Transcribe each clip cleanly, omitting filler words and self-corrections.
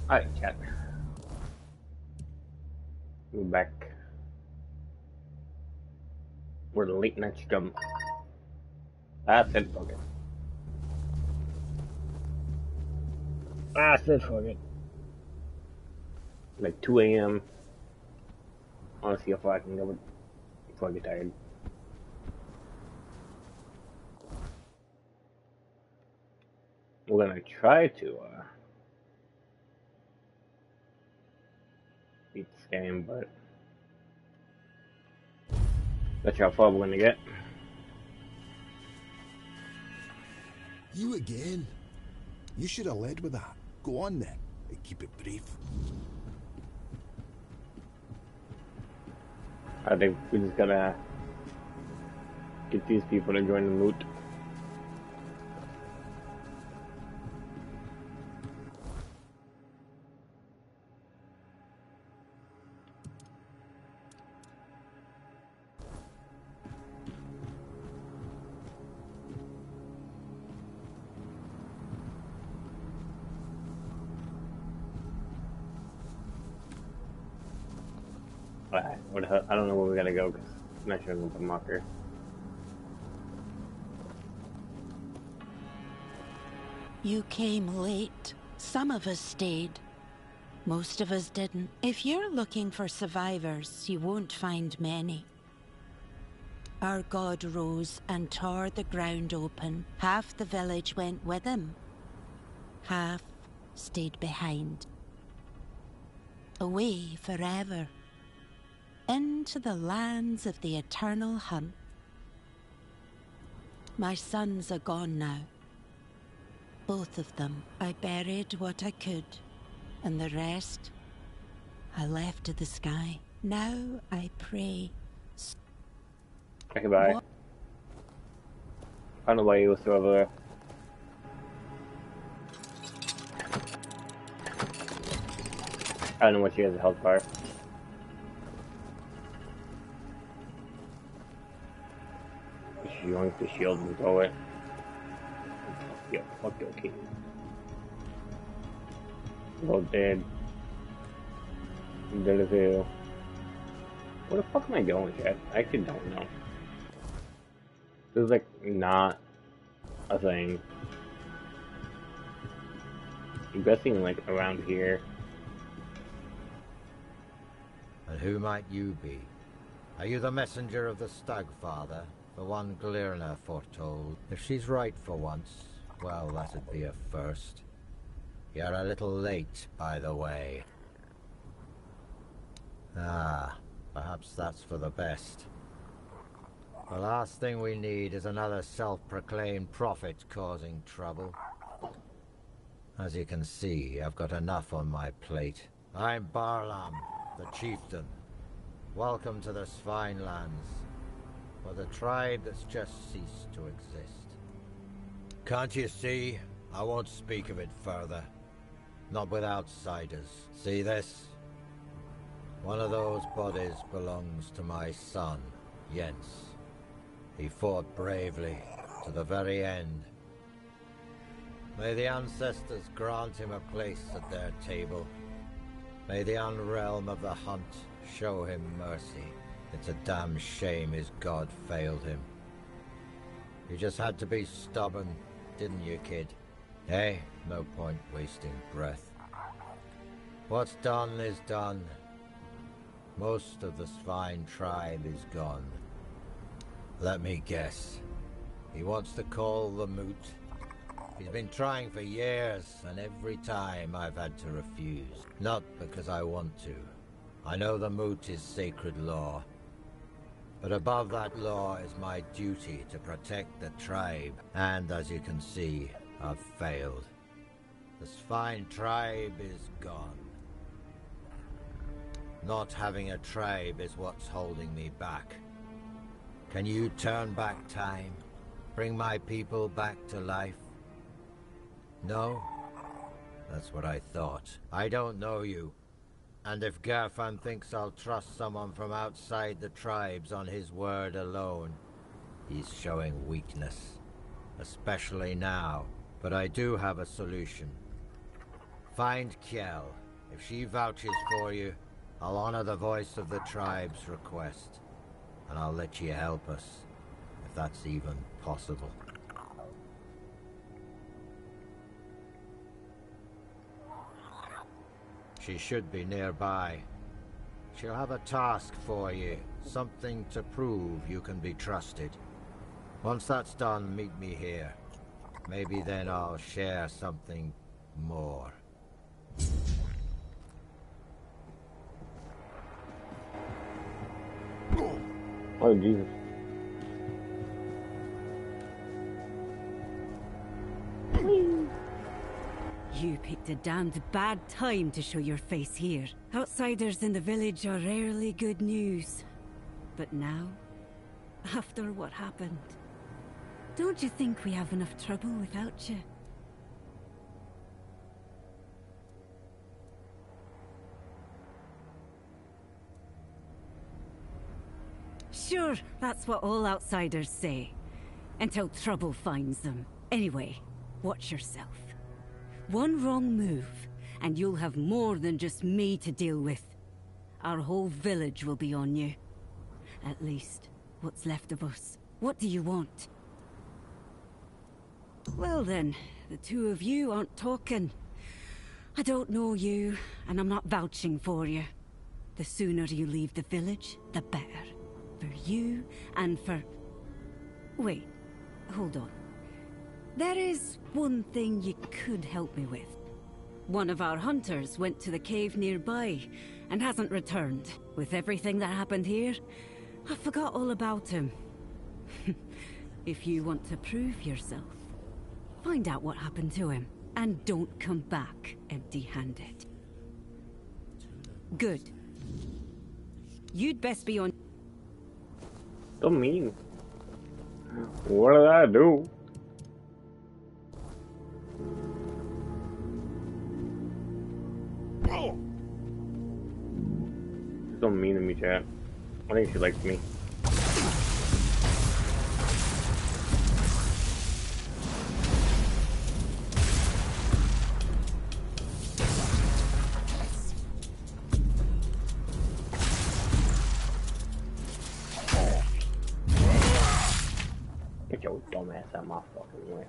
Alright, chat. We're back. We're late night scum. I said fuck it. I said fuck it. Like 2 a.m. I wanna see how far I can go before I get tired. We're gonna try to beat this game, but that's how far we're gonna get. You again? You should have led with that. Go on then, and keep it brief. I think we just gotta get these people to join the loot. What the hell? I don't know where we gotta go because I'm not sure the marker. You came late. Some of us stayed. Most of us didn't. If you're looking for survivors, you won't find many. Our god rose and tore the ground open. Half the village went with him. Half stayed behind. Away forever. Into the lands of the eternal hunt. My sons are gone now. Both of them. I buried what I could, and the rest I left to the sky. Now I pray. Okay, bye. I don't know why you was over there. I don't know what she has a health bar. She wants the shield and throw it. Yeah, fuck your king. Well dead. I'm dead as hell. Where the fuck am I going, chat? I actually don't know. This is like not a thing. I'm guessing like around here. And who might you be? Are you the messenger of the Stagfather? The one Glirna foretold? If she's right for once, well, that'd be a first. You're a little late, by the way. Ah, perhaps that's for the best. The last thing we need is another self-proclaimed prophet causing trouble. As you can see, I've got enough on my plate. I'm Barlam, the chieftain. Welcome to the Svine lands, for the tribe that's just ceased to exist. Can't you see? I won't speak of it further. Not with outsiders. See this? One of those bodies belongs to my son, Jens. He fought bravely to the very end. May the ancestors grant him a place at their table. May the unrealm of the hunt show him mercy. It's a damn shame his god failed him. You just had to be stubborn, didn't you, kid? Hey, no point wasting breath. What's done is done. Most of the Svine tribe is gone. Let me guess. He wants to call the moot. He's been trying for years, and every time I've had to refuse. Not because I want to. I know the moot is sacred law. But above that law is my duty to protect the tribe. And as you can see, I've failed. The Svine tribe is gone. Not having a tribe is what's holding me back. Can you turn back time? Bring my people back to life? No? That's what I thought. I don't know you. And if Gerfan thinks I'll trust someone from outside the tribes on his word alone, he's showing weakness. Especially now. But I do have a solution. Find Kjell. If she vouches for you, I'll honor the voice of the tribe's request. And I'll let you help us, if that's even possible. She should be nearby. She'll have a task for you, something to prove you can be trusted. Once that's done, meet me here. Maybe then I'll share something more. Oh, Jesus. You picked a damned bad time to show your face here. Outsiders in the village are rarely good news. But now, after what happened, don't you think we have enough trouble without you? Sure, that's what all outsiders say. Until trouble finds them. Anyway, watch yourself. One wrong move, and you'll have more than just me to deal with. Our whole village will be on you. At least, what's left of us. What do you want? Well then, the two of you aren't talking. I don't know you, and I'm not vouching for you. The sooner you leave the village, the better. For you, and for... Wait, hold on. There is one thing you could help me with. One of our hunters went to the cave nearby, and hasn't returned. With everything that happened here, I forgot all about him. If you want to prove yourself, find out what happened to him, and don't come back empty-handed. Good. You'd best be on... Don't mean. What did I do? She's so mean to me, chat. I think she likes me. Get your dumb ass out of my fucking way.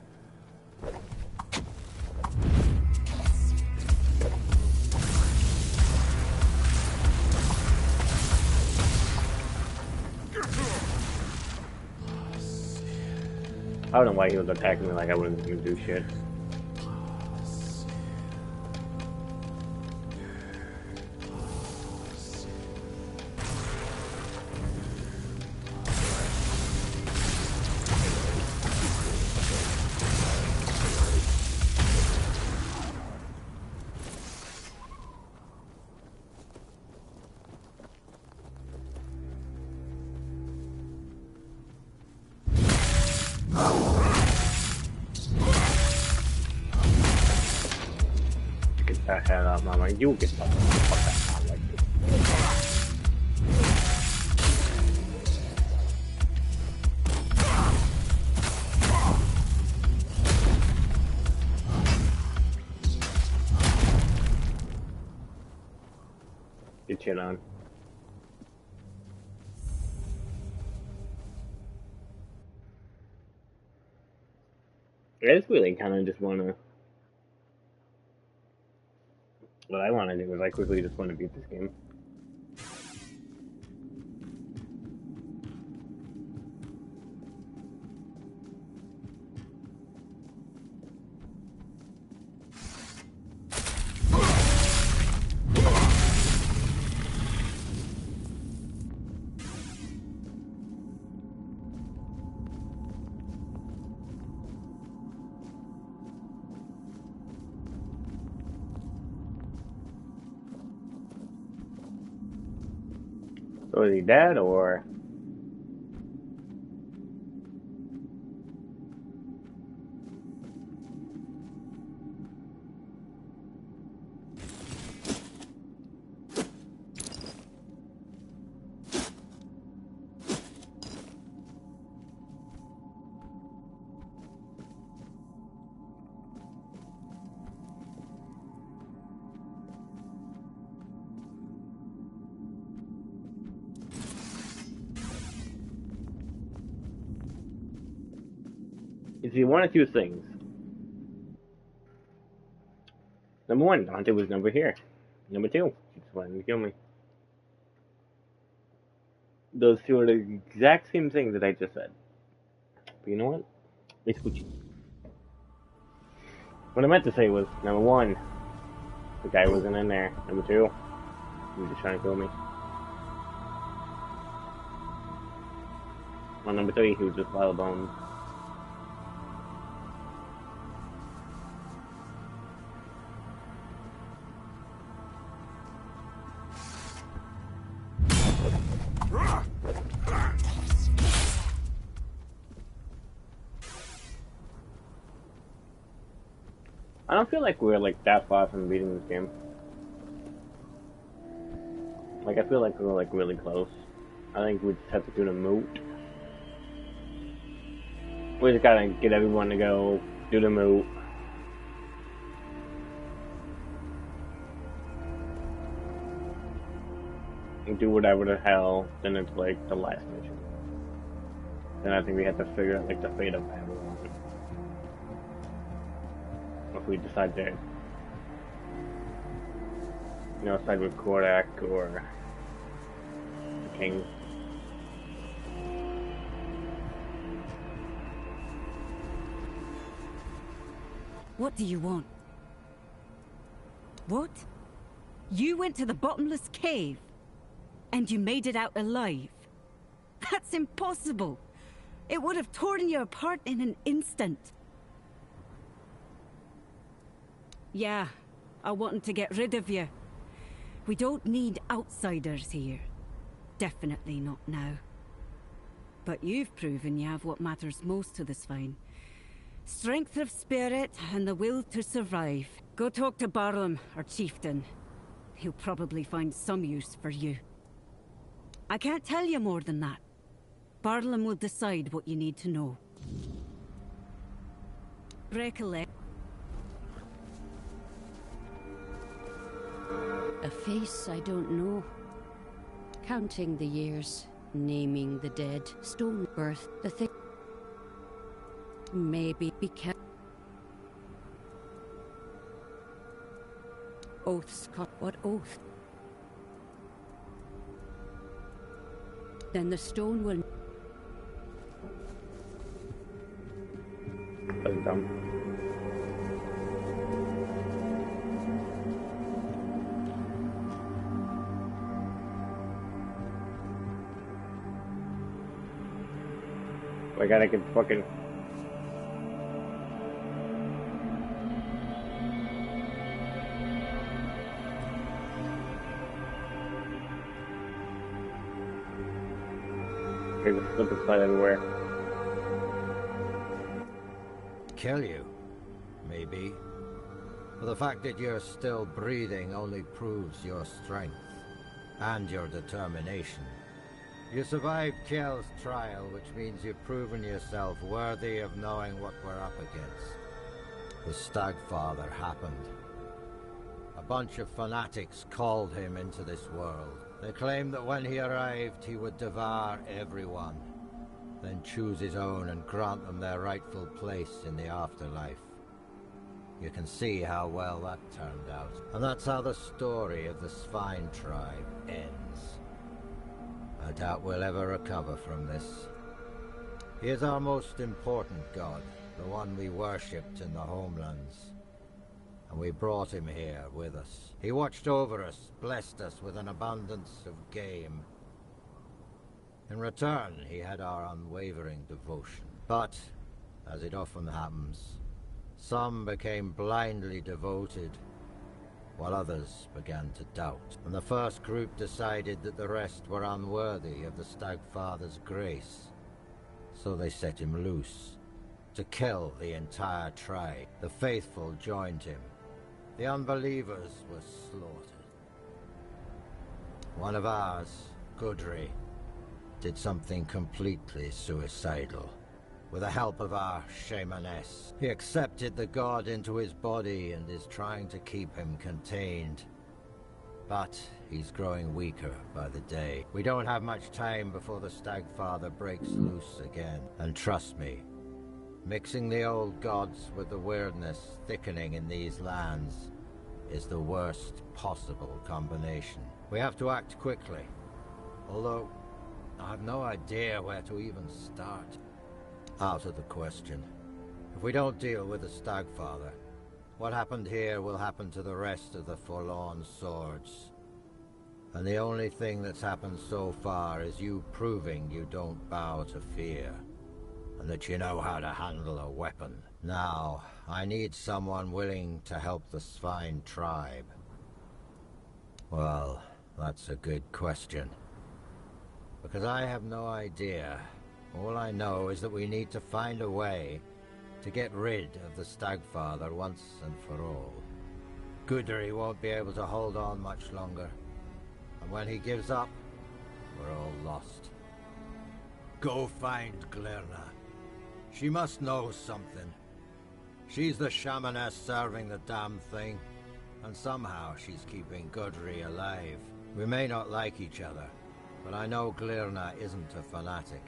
I don't know why he was attacking me like I wouldn't even do shit. Get the hell out, mama. You get the fuck out like this. Get shit on. I just really kind of just want to. What I want to do is I quickly just want to beat this game. So is he dead or? It's either one or two things. Number one, Dante was never here. Number two, he just wanted to kill me. Those two are the exact same thing that I just said. But you know what? It's Gucci. What I meant to say was, number one, the guy wasn't in there. Number two, he was just trying to kill me. Well, number three, he was just wild bones. I don't feel like we're like that far from beating this game. Like I feel like we're like really close. I think we just have to do the moot. We just gotta get everyone to go do the moot. And do whatever the hell, then it's like the last mission. Then I think we have to figure out like the fate of Avalon. If we decide to, you know, side with Kodak or the King. What do you want? What? You went to the bottomless cave? And you made it out alive? That's impossible! It would have torn you apart in an instant. Yeah, I wanted to get rid of you. We don't need outsiders here. Definitely not now. But you've proven you have what matters most to the Swine. Strength of spirit and the will to survive. Go talk to Barlam, our chieftain. He'll probably find some use for you. I can't tell you more than that. Barlam will decide what you need to know. Recollect. A face I don't know. Counting the years, naming the dead, stone birth, the thing. Maybe be kept. Oaths cut. What oath? Then the stone will. That's dumb. I gotta get fucking. There's a slip and slide everywhere. Kill you? Maybe. But the fact that you're still breathing only proves your strength. And your determination. You survived Kjell's trial, which means you've proven yourself worthy of knowing what we're up against. The Stagfather happened. A bunch of fanatics called him into this world. They claimed that when he arrived, he would devour everyone, then choose his own and grant them their rightful place in the afterlife. You can see how well that turned out. And that's how the story of the Svine tribe ends. I doubt we'll ever recover from this. He is our most important god, the one we worshipped in the homelands. And we brought him here with us. He watched over us, blessed us with an abundance of game. In return, he had our unwavering devotion. But, as it often happens, some became blindly devoted, while others began to doubt. And the first group decided that the rest were unworthy of the Stagfather's grace. So they set him loose, to kill the entire tribe. The faithful joined him. The unbelievers were slaughtered. One of ours, Gudry, did something completely suicidal. With the help of our shamaness, he accepted the god into his body and is trying to keep him contained. But he's growing weaker by the day. We don't have much time before the Stagfather breaks loose again. And trust me, Mixing the old gods with the weirdness thickening in these lands is the worst possible combination. We have to act quickly, although I have no idea where to even start. Out of the question. If we don't deal with the Stagfather, what happened here will happen to the rest of the Forlorn Swords. And the only thing that's happened so far is you proving you don't bow to fear, and that you know how to handle a weapon. Now, I need someone willing to help the Svine tribe. Well, that's a good question. Because I have no idea. All I know is that we need to find a way to get rid of the Stagfather once and for all. Gudry won't be able to hold on much longer. And when he gives up, we're all lost. Go find Glirna. She must know something. She's the shamaness serving the damn thing, and somehow she's keeping Gudry alive. We may not like each other, but I know Glirna isn't a fanatic.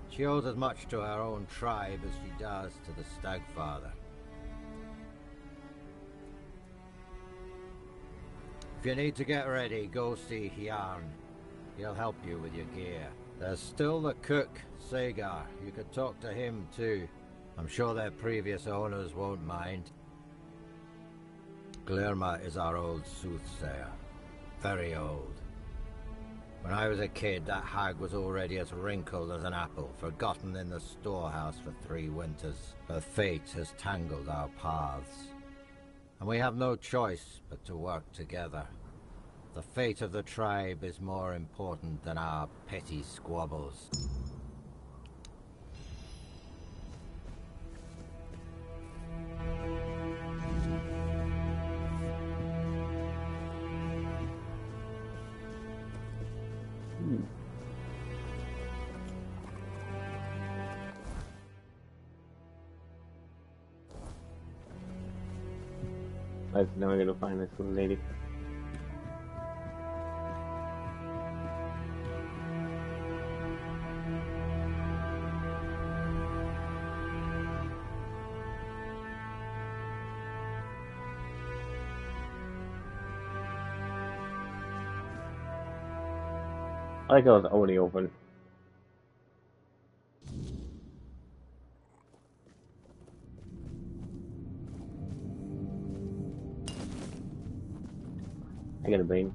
She owes as much to her own tribe as she does to the Stagfather. If you need to get ready, go see Hjarn. He'll help you with your gear. There's still the cook, Sagar. You could talk to him too. I'm sure their previous owners won't mind. Glirma is our old soothsayer. Very old. When I was a kid, that hag was already as wrinkled as an apple, forgotten in the storehouse for 3 winters. Her fate has tangled our paths. And we have no choice but to work together. The fate of the tribe is more important than our petty squabbles. Let's now we gotta find this little lady. I like how it's already open. I got a bean.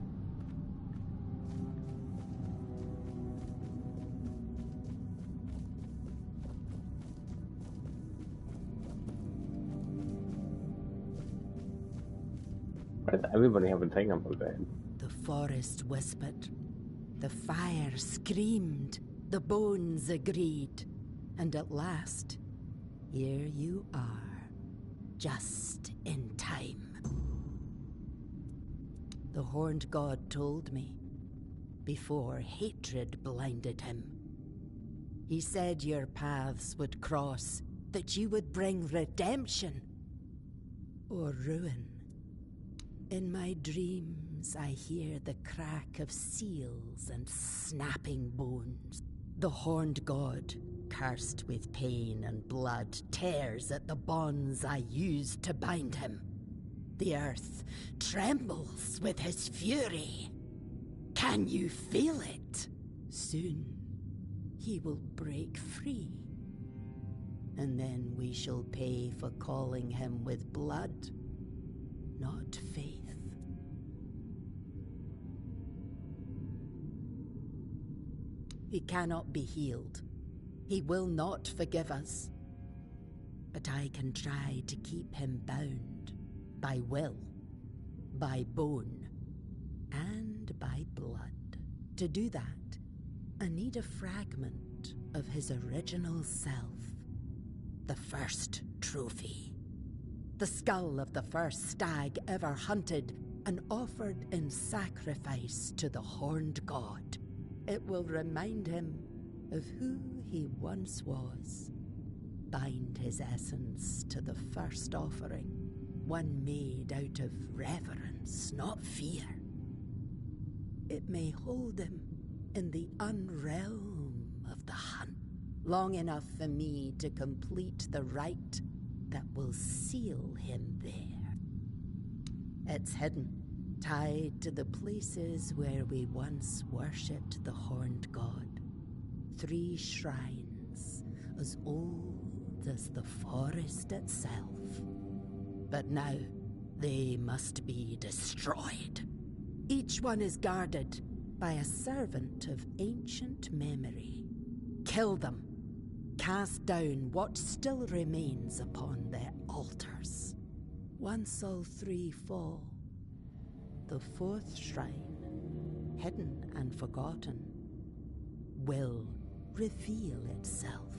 Why does everybody have a thing up their bed? The forest whispered. The fire screamed. The bones agreed. And at last, here you are. Just in time. The horned god told me, before hatred blinded him. He said your paths would cross, that you would bring redemption or ruin. In my dreams, I hear the crack of seals and snapping bones. The horned god, cursed with pain and blood, tears at the bonds I used to bind him. The earth trembles with his fury. Can you feel it? Soon, he will break free. And then we shall pay for calling him with blood, not faith. He cannot be healed. He will not forgive us. But I can try to keep him bound. By will, by bone, and by blood. To do that, I need a fragment of his original self. The first trophy. The skull of the first stag ever hunted and offered in sacrifice to the horned god. It will remind him of who he once was. Bind his essence to the first offering. One made out of reverence, not fear. It may hold him in the unrealm of the hunt. long enough for me to complete the rite that will seal him there. It's hidden, tied to the places where we once worshipped the horned god. 3 shrines, as old as the forest itself. But now, they must be destroyed. Each one is guarded by a servant of ancient memory. Kill them. Cast down what still remains upon their altars. Once all 3 fall, the 4th shrine, hidden and forgotten, will reveal itself.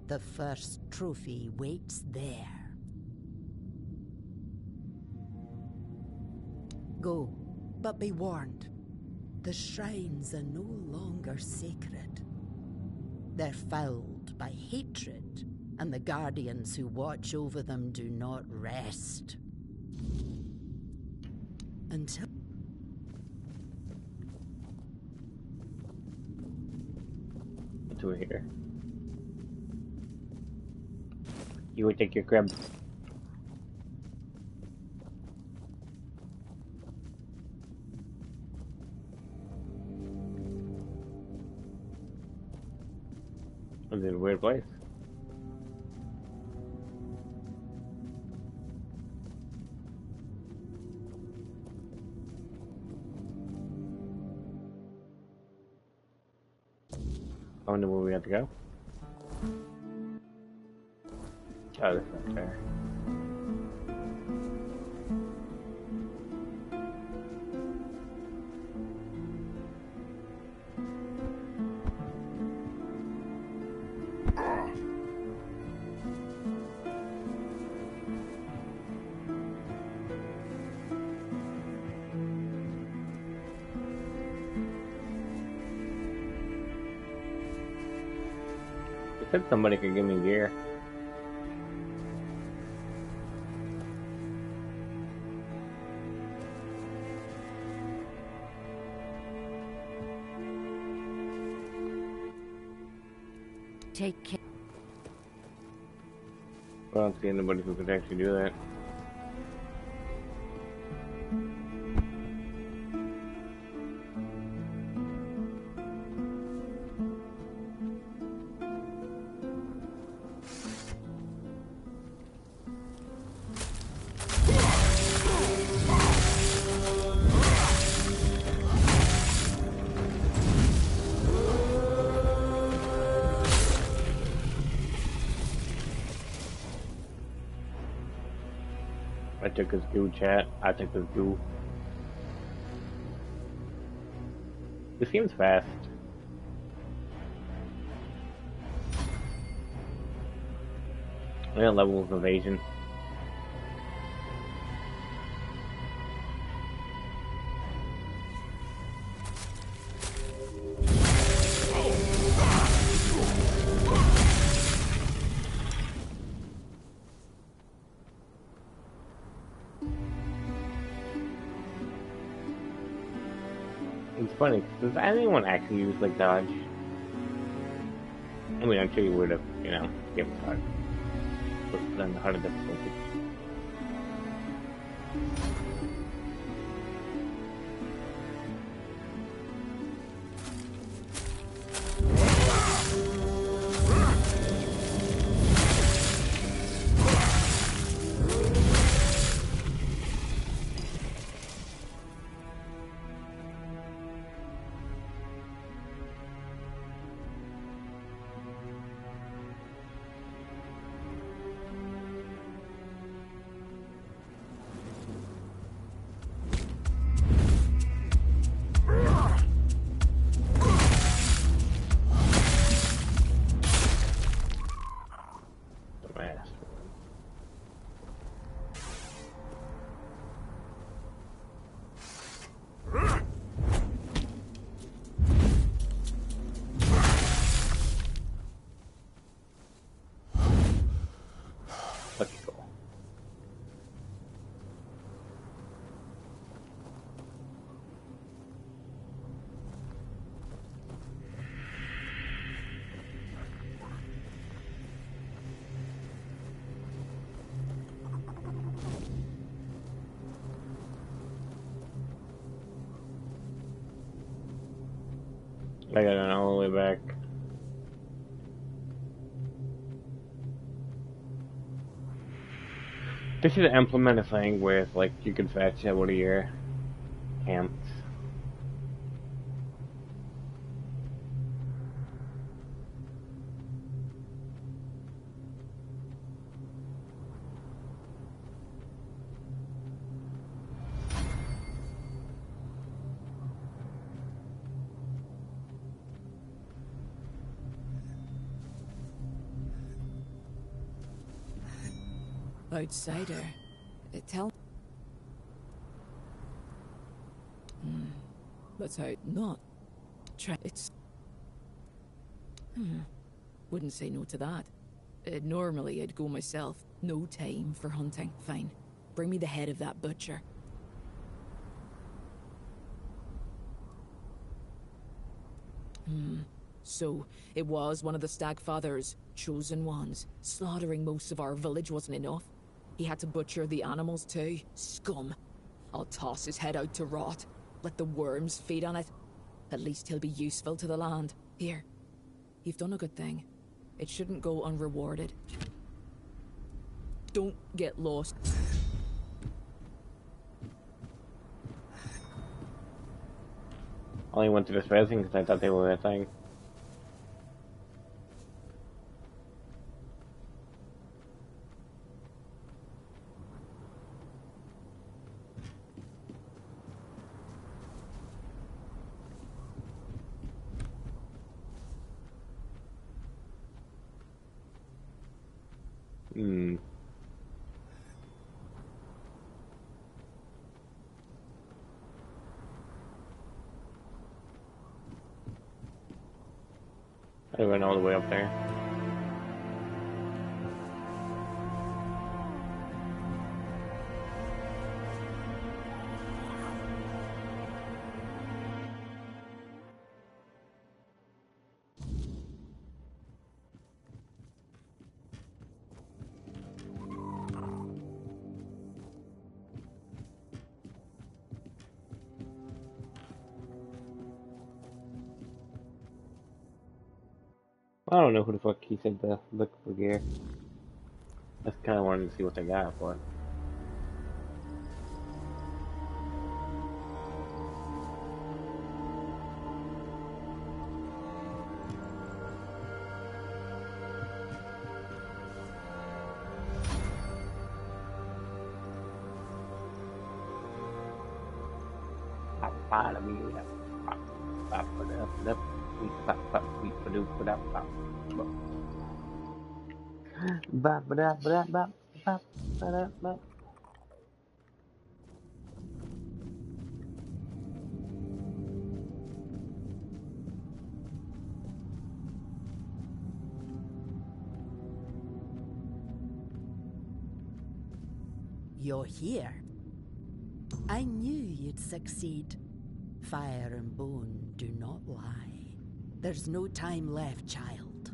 The first trophy waits there. Go, but be warned. The shrines are no longer sacred. They're fouled by hatred, and the guardians who watch over them do not rest. Until... What's over here? You would take your crib. I'm in a weird place. I wonder where we have to go. Oh, this is not fair. I said somebody could give me gear. Take care. I don't see anybody who could actually do that. I took his goo, chat. I took his goo. This seems fast. I got level of evasion. It's funny, does anyone actually use like dodge? I mean, I'm sure you would have, you know, given hard. But then the harder difficulty. I got it all the way back. They should implement a thing where it's like you can fetch out of your camps. Outsider. Tell. That's how not. Try. It's. Wouldn't say no to that. Normally I'd go myself. No time for hunting. Fine. Bring me the head of that butcher. So, it was one of the Stagfather's chosen ones. Slaughtering most of our village wasn't enough. He had to butcher the animals too. Scum. I'll toss his head out to rot. Let the worms feed on it. At least he'll be useful to the land. Here. You've done a good thing. It shouldn't go unrewarded. Don't get lost. I only went to this resin because I thought they were a thing. I went all the way up there. I don't know who the fuck he said to look for gear. I just kind of wanted to see what they got for it. You're here. I knew you'd succeed. Fire and bone do not lie. There's no time left, child.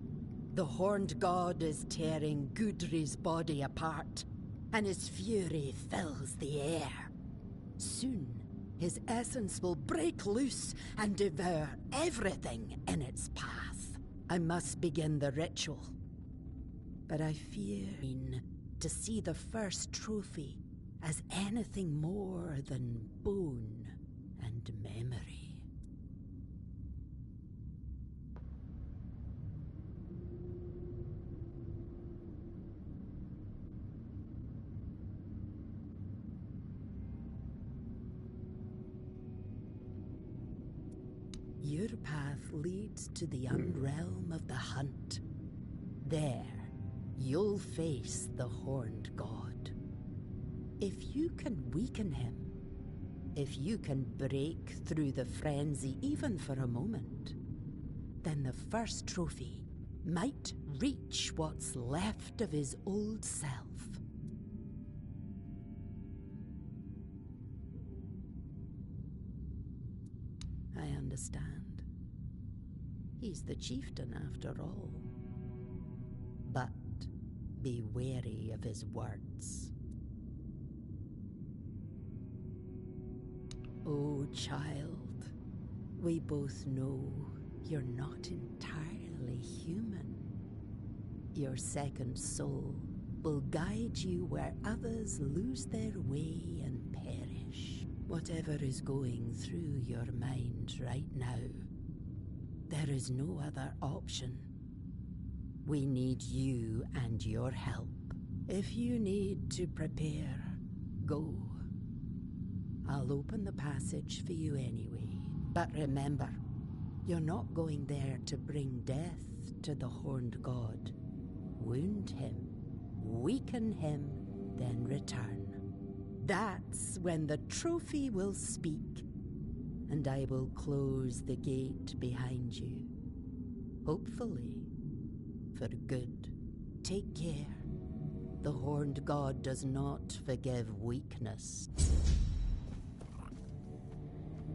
The horned god is tearing Gudri's body apart, and his fury fills the air. Soon, his essence will break loose and devour everything in its path. I must begin the ritual. But I fear to see the first trophy as anything more than bone and memory. Your path leads to the unrealm of the hunt. There, you'll face the horned god. If you can weaken him, if you can break through the frenzy even for a moment, then the first trophy might reach what's left of his old self. I understand. He's the chieftain after all. But be wary of his words. Oh, child, we both know you're not entirely human. Your second soul will guide you where others lose their way and perish. Whatever is going through your mind right now, there is no other option. We need you and your help. If you need to prepare, go. I'll open the passage for you anyway. But remember, you're not going there to bring death to the Horned God. Wound him, weaken him, then return. That's when the trophy will speak, and I will close the gate behind you. Hopefully, for good. Take care. The Horned God does not forgive weakness.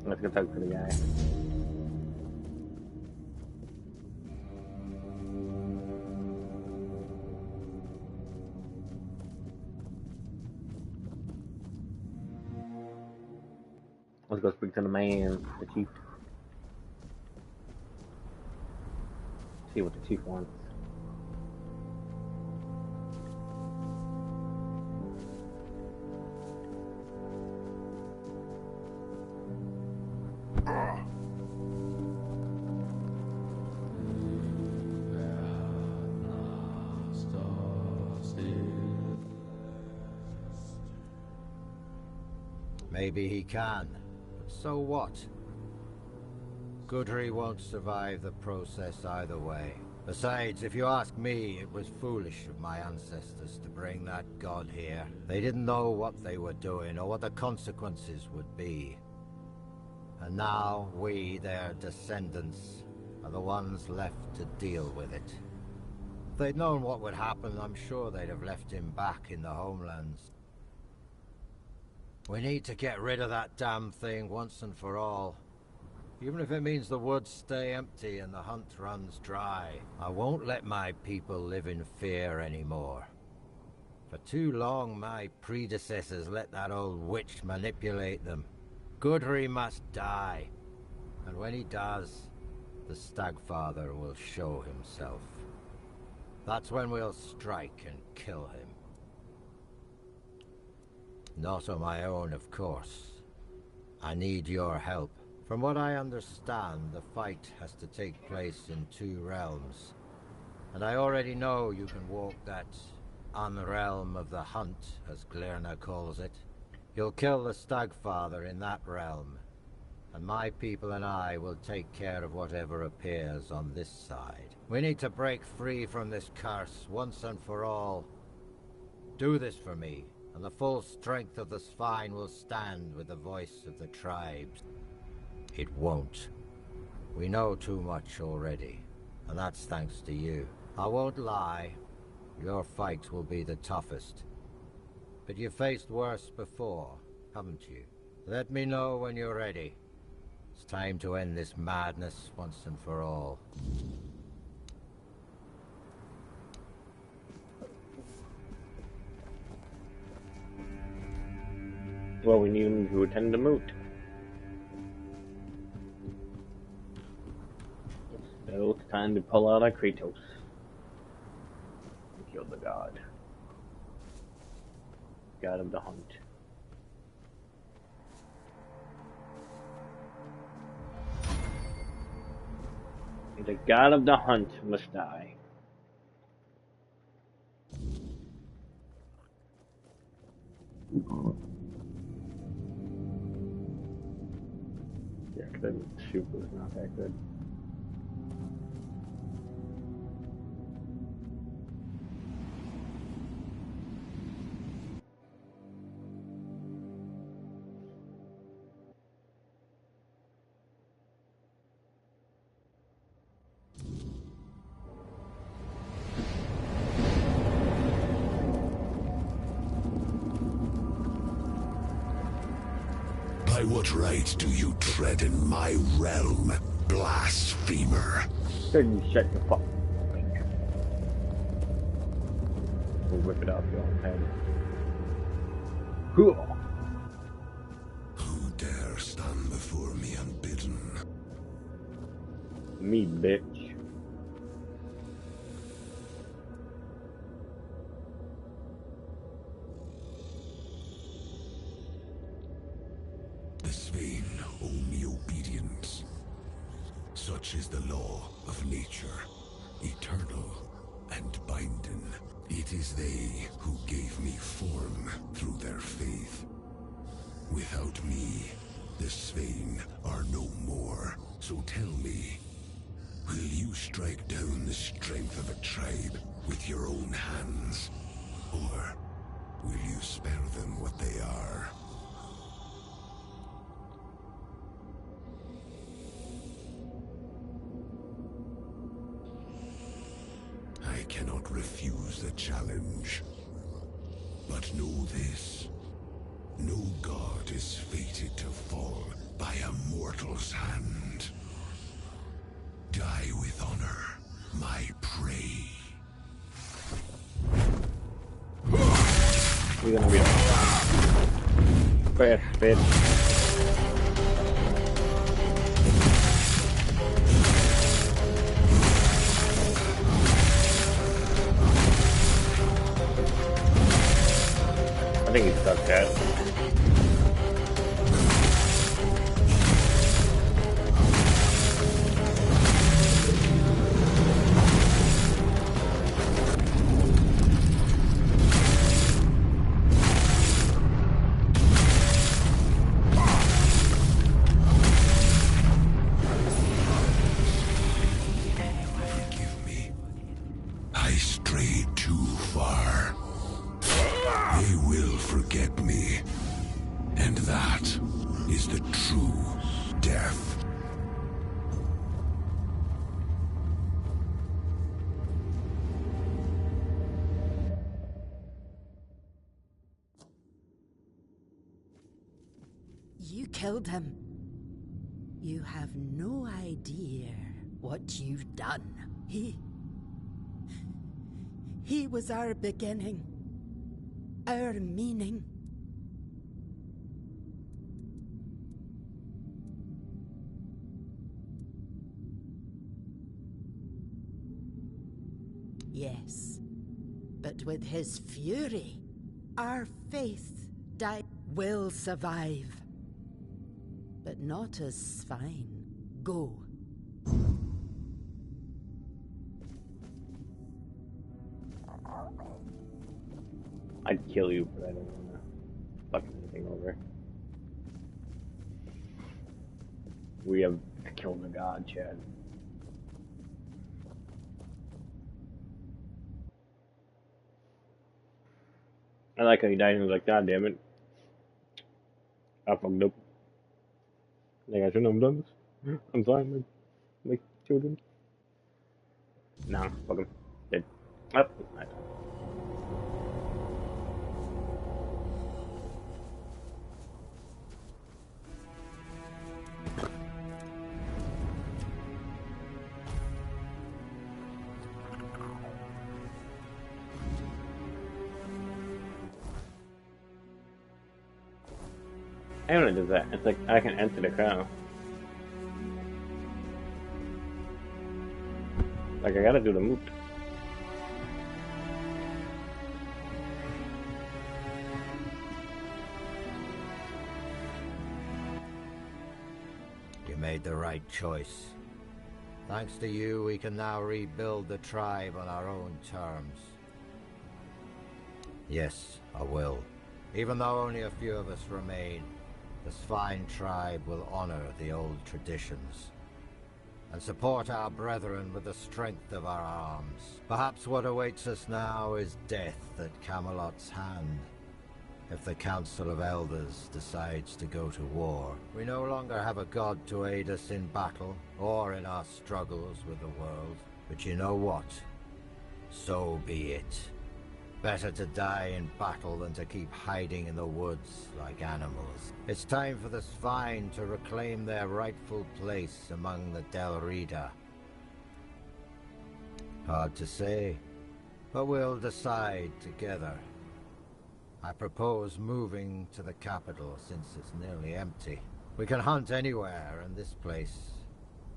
Let's go talk to the guy. Let's go speak to the man, the chief. See what the chief wants. Maybe he can, but so what? Gudry won't survive the process either way. Besides, if you ask me, it was foolish of my ancestors to bring that god here. They didn't know what they were doing or what the consequences would be. And now we, their descendants, are the ones left to deal with it. If they'd known what would happen, I'm sure they'd have left him back in the homelands. We need to get rid of that damn thing once and for all. Even if it means the woods stay empty and the hunt runs dry. I won't let my people live in fear anymore. For too long, my predecessors let that old witch manipulate them. Gudry must die. And when he does, the Stagfather will show himself. That's when we'll strike and kill him. Not on my own, of course. I need your help. From what I understand, the fight has to take place in 2 realms. And I already know you can walk that unrealm of the hunt, as Glirna calls it. You'll kill the Stagfather in that realm, and my people and I will take care of whatever appears on this side. We need to break free from this curse once and for all. Do this for me, and the full strength of the spine will stand with the voice of the tribes. It won't. We know too much already, and that's thanks to you. I won't lie, your fight will be the toughest. But you faced worse before, haven't you? Let me know when you're ready. It's time to end this madness once and for all. Well, we need him to attend the moot. So it's time to pull out our Kratos and kill the god. God of the hunt. The god of the hunt must die. Yeah, the soup was not that good. By what right do you tread in my realm, blasphemer? Then you shut your fuck. We'll rip it off your own head. Cool. Who dare stand before me unbidden? Me, bitch. The Svein owe me obedience. Such is the law of nature, eternal and binding. It is they who gave me form through their faith. Without me, the Svein are no more. So tell me, will you strike down the strength of a tribe with your own hands? Or will you spare them what they are? I cannot refuse the challenge. But know this. No god is fated to fall by a mortal's hand. Die with honor, my prey. We're gonna be perfect. I think he's stuck that. Forgive me. I strayed too far. They will forget me. And that is the true death. You killed him. You have no idea what you've done. He was our beginning. Our meaning. Yes, but with his fury, our faith will survive. But not as fine. Go. I'd kill you, but I don't wanna fuck anything over. We have killed a god, Chad. I like how he died and was like, God damn it. I fucked up. Like, I shouldn't have done this. I'm sorry, my children. Nah, fuck him. Dead. Up. I died. I don't know, does that. It's like I can enter the crown. Like I gotta do the move. You made the right choice. Thanks to you, we can now rebuild the tribe on our own terms. Yes, I will. Even though only a few of us remain, the Svein tribe will honor the old traditions and support our brethren with the strength of our arms. Perhaps what awaits us now is death at Camelot's hand. If the Council of Elders decides to go to war, we no longer have a god to aid us in battle or in our struggles with the world. But you know what? So be it. Better to die in battle than to keep hiding in the woods like animals. It's time for the Svein to reclaim their rightful place among the Del Rida. Hard to say, but we'll decide together. I propose moving to the capital since it's nearly empty. We can hunt anywhere, and this place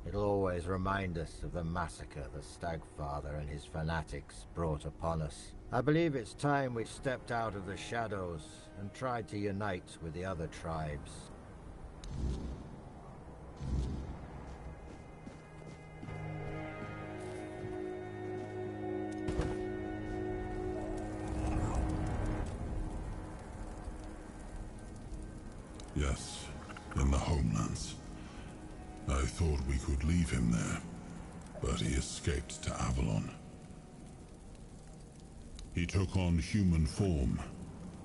It'll always remind us of the massacre the Stagfather and his fanatics brought upon us. I believe it's time we stepped out of the shadows and tried to unite with the other tribes. Yes, in the homelands. I thought we could leave him there, but he escaped to Avalon. He took on human form,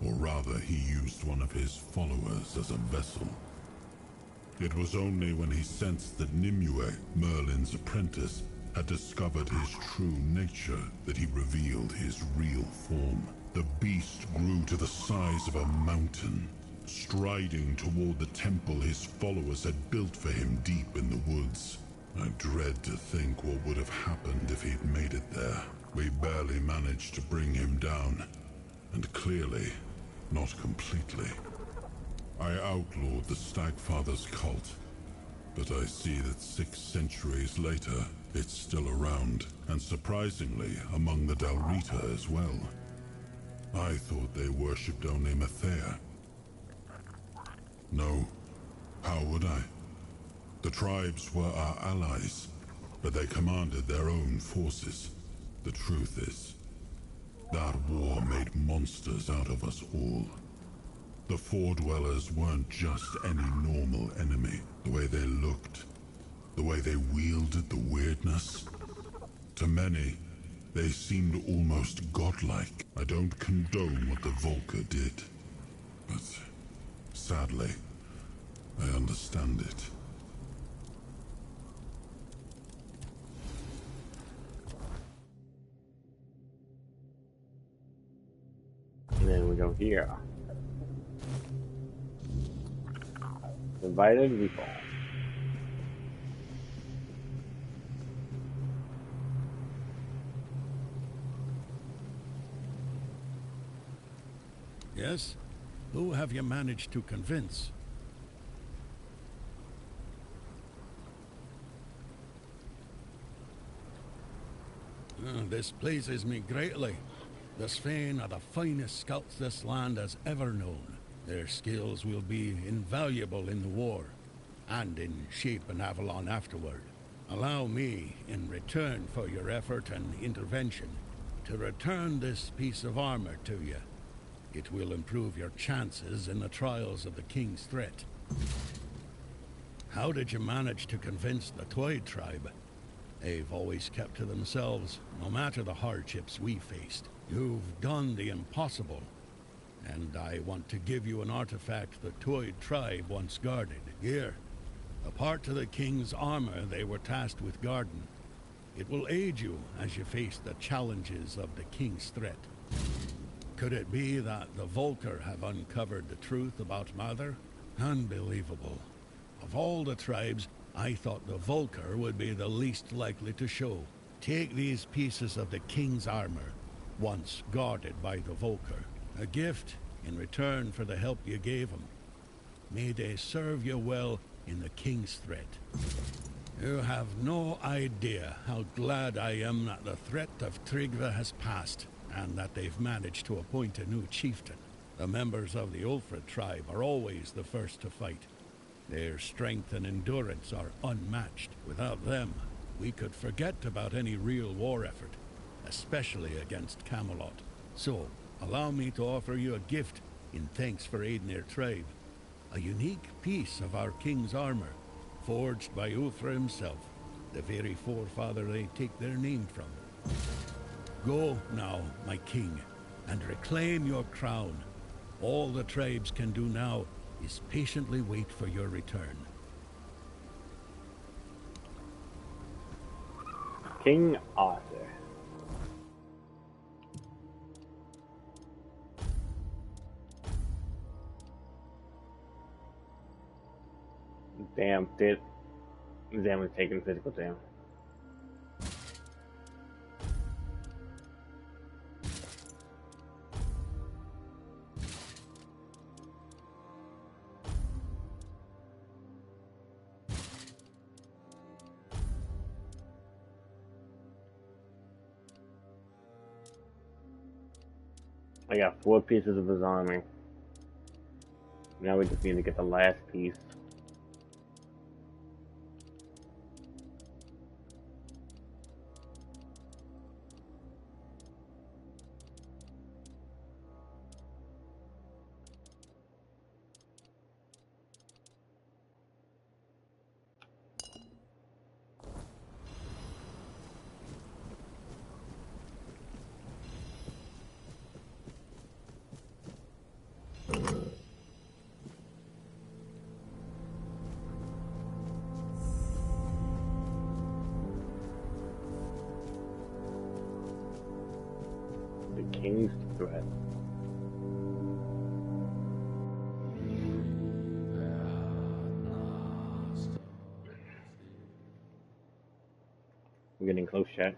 or rather he used one of his followers as a vessel. It was only when he sensed that Nimue, Merlin's apprentice, had discovered his true nature that he revealed his real form. The beast grew to the size of a mountain, striding toward the temple his followers had built for him deep in the woods. I dread to think what would have happened if he'd made it there. We barely managed to bring him down, and clearly, not completely. I outlawed the Stagfather's cult, but I see that 6 centuries later, it's still around, and surprisingly, among the Dalrita as well. I thought they worshipped only Mathea. No, how would I? The tribes were our allies, but they commanded their own forces. The truth is, that war made monsters out of us all. The Four Dwellers weren't just any normal enemy. The way they looked, the way they wielded the weirdness. To many, they seemed almost godlike. I don't condone what the Volker did, but sadly, I understand it. And then we go here. Divided we fall. Yes? Who have you managed to convince? This pleases me greatly. The Svein are the finest scouts this land has ever known. Their skills will be invaluable in the war, and in shaping Avalon afterward. Allow me, in return for your effort and intervention, to return this piece of armor to you. It will improve your chances in the trials of the King's threat. How did you manage to convince the Twyde tribe? They've always kept to themselves, no matter the hardships we faced. You've done the impossible, and I want to give you an artifact the Twyde tribe once guarded. Here, a part to the King's armor they were tasked with guarding. It will aid you as you face the challenges of the King's threat. Could it be that the Volker have uncovered the truth about Mother? Unbelievable. Of all the tribes, I thought the Volker would be the least likely to show. Take these pieces of the King's armor, once guarded by the Volker. A gift in return for the help you gave him. May they serve you well in the King's threat. You have no idea how glad I am that the threat of Tryggve has passed, and that they've managed to appoint a new chieftain. The members of the Ulfred tribe are always the first to fight. Their strength and endurance are unmatched. Without them, we could forget about any real war effort, especially against Camelot. So, allow me to offer you a gift in thanks for aiding their tribe. A unique piece of our king's armor, forged by Ulfr himself, the very forefather they take their name from. Go now, my king, and reclaim your crown. All the tribes can do now is patiently wait for your return. King Arthur. Damn, Zam was taking physical damage. I got 4 pieces of his armor. Now we just need to get the last piece. The king's threat. We're getting close, chat.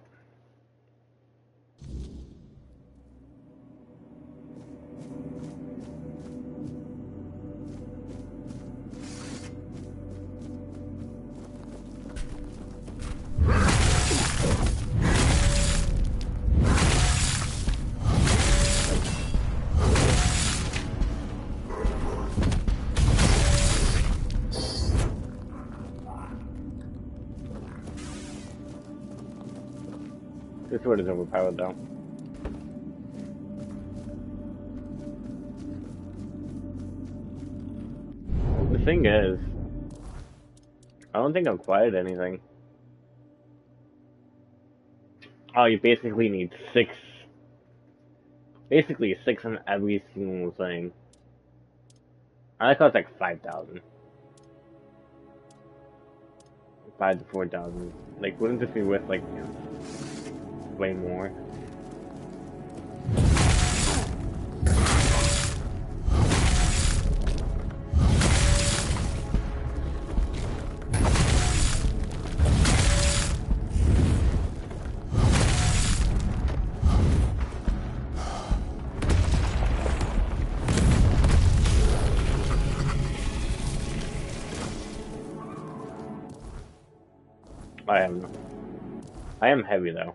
This sword is overpowered though. The thing is, I don't think I've acquired anything. Oh, you basically need 6. Basically 6 on every single thing. I like how it's like 5,000. 5 to 4,000. Like, wouldn't this be worth like way more? I am heavy though.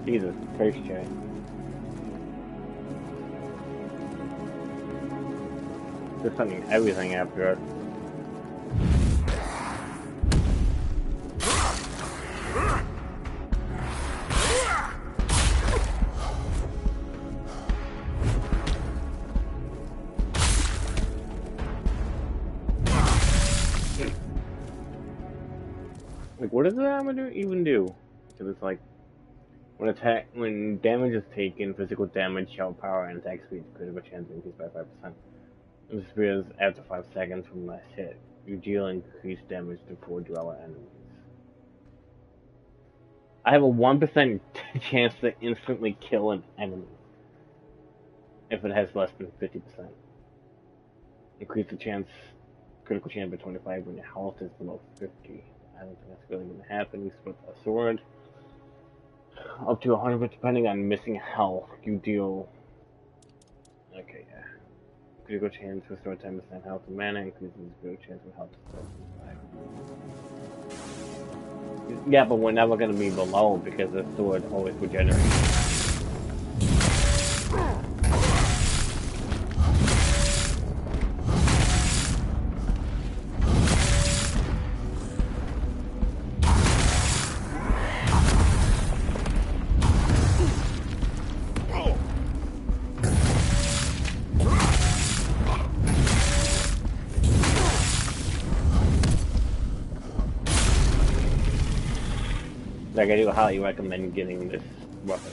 Jesus Christ, Jay. Just sending everything after it. Like, what does the armor even do? Because it's like, when damage is taken, physical damage, shell power, and attack speed, critical chance increased by 5%. This appears after 5 seconds from last hit. You deal increased damage to 4 dweller enemies. I have a 1% chance to instantly kill an enemy if it has less than 50%. Increase the critical chance by 25 when your health is below 50. I don't think that's really going to happen. You split a sword. Up to 100, depending on missing health, you deal. Okay, yeah. Critical chance to restore 10% health and mana, increases critical chance of health to 5. Yeah, but we're never gonna be below because the sword always regenerates. Like, I do highly recommend getting this weapon.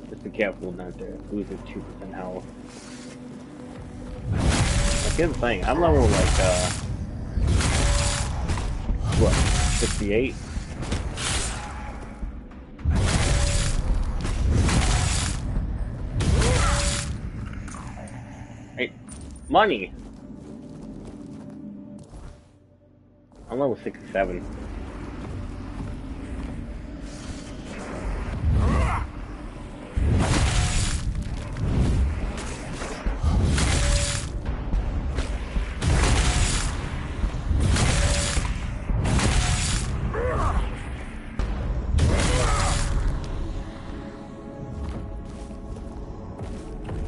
Just be careful not to lose a 2% health. Like, here's the thing, I'm level like, what, 68? Hey, money! I'm level 67.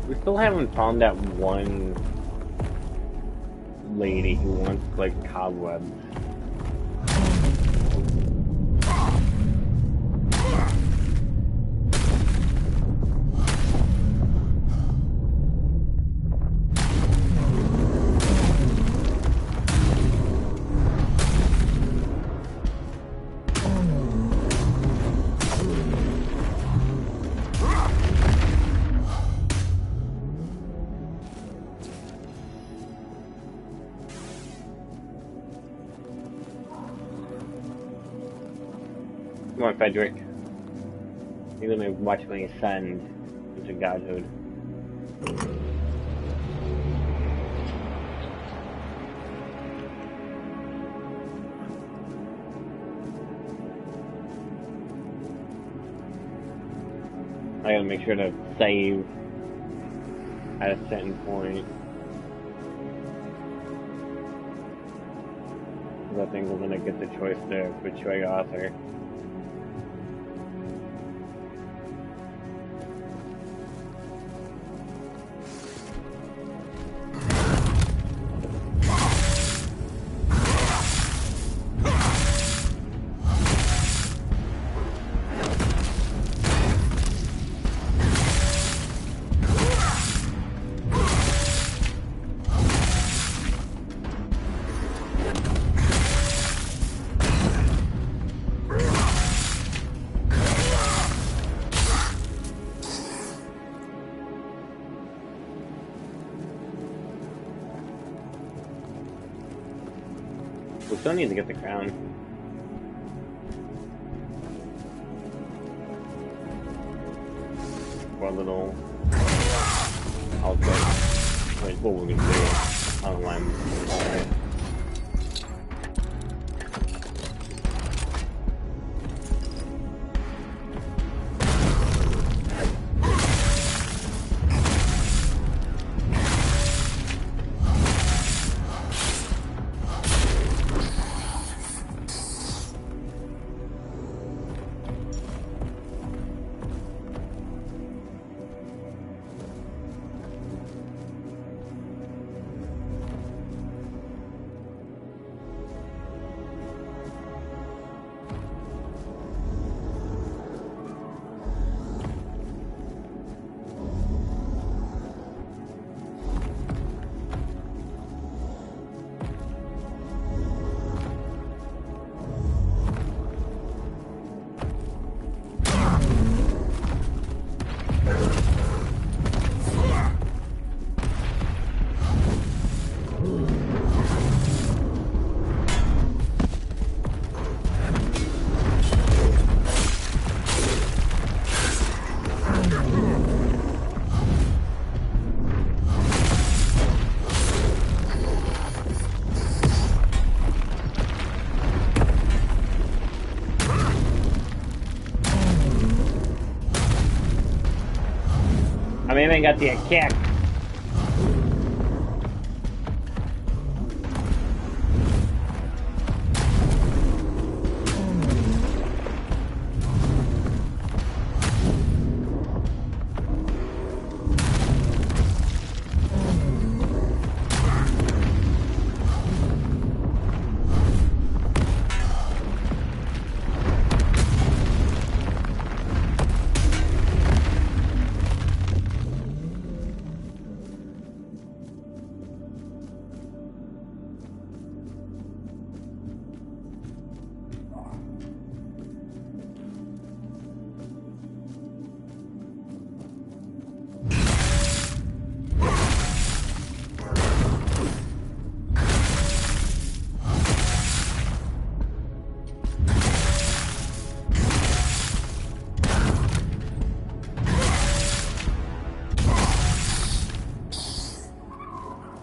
We still haven't found that one lady who wants, like, cobwebs. Come on, Frederick. You let me watch me ascend into godhood. I gotta make sure to save at a certain point. I think we're gonna get the choice to betray Arthur. We still need to get the crown. For a little outfit. Wait, what we're gonna do? I don't know why I'm alright. I mean, I got the kick.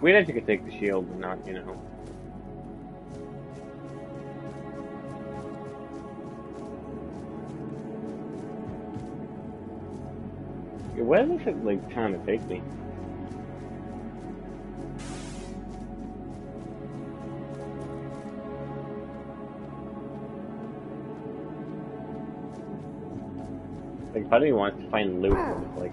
We had to take the shield, but not, you know. Yeah, where is it, like, trying to take me? Like, part of me wants to find loot, like...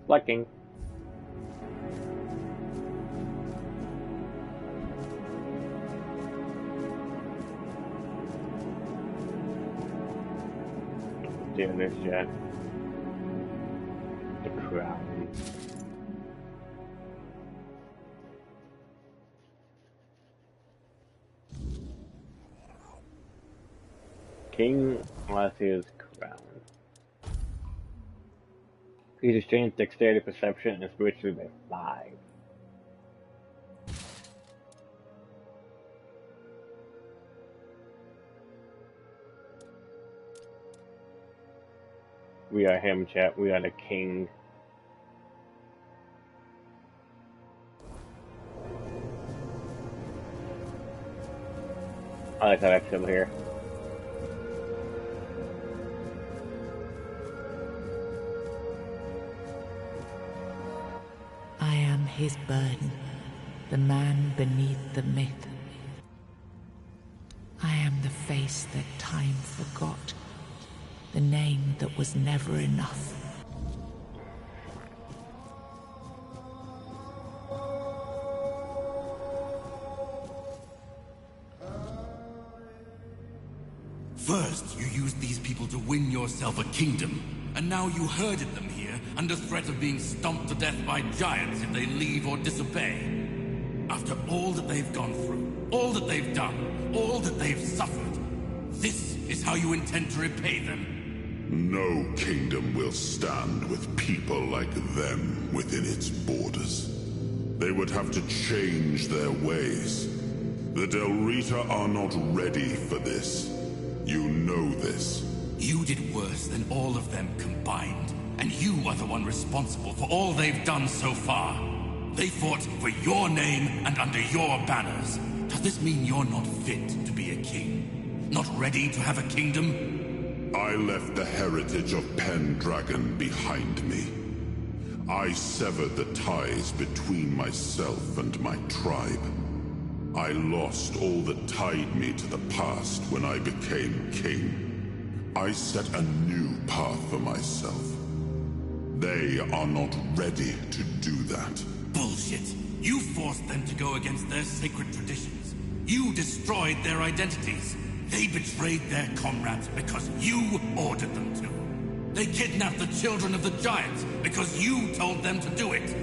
Flecking. Doing this yet. The crown. King Lathia's crown. Increases strength, dexterity, perception, and spiritually by 5. We are him, chat. We are the king. I like that extra here. I am his burden, the man beneath the myth. I am the face that time forgot, the name that was never enough. First, you used these people to win yourself a kingdom, and now you herded them here under threat of being stomped to death by giants if they leave or disobey. After all that they've gone through, all that they've done, all that they've suffered, this is how you intend to repay them. No kingdom will stand with people like them within its borders. They would have to change their ways. The Del Rita are not ready for this. You know this. You did worse than all of them combined, and you are the one responsible for all they've done so far. They fought for your name and under your banners. Does this mean you're not fit to be a king? Not ready to have a kingdom? I left the heritage of Pendragon behind me. I severed the ties between myself and my tribe. I lost all that tied me to the past when I became king. I set a new path for myself. They are not ready to do that. Bullshit. You forced them to go against their sacred traditions. You destroyed their identities. They betrayed their comrades because you ordered them to. They kidnapped the children of the giants because you told them to do it.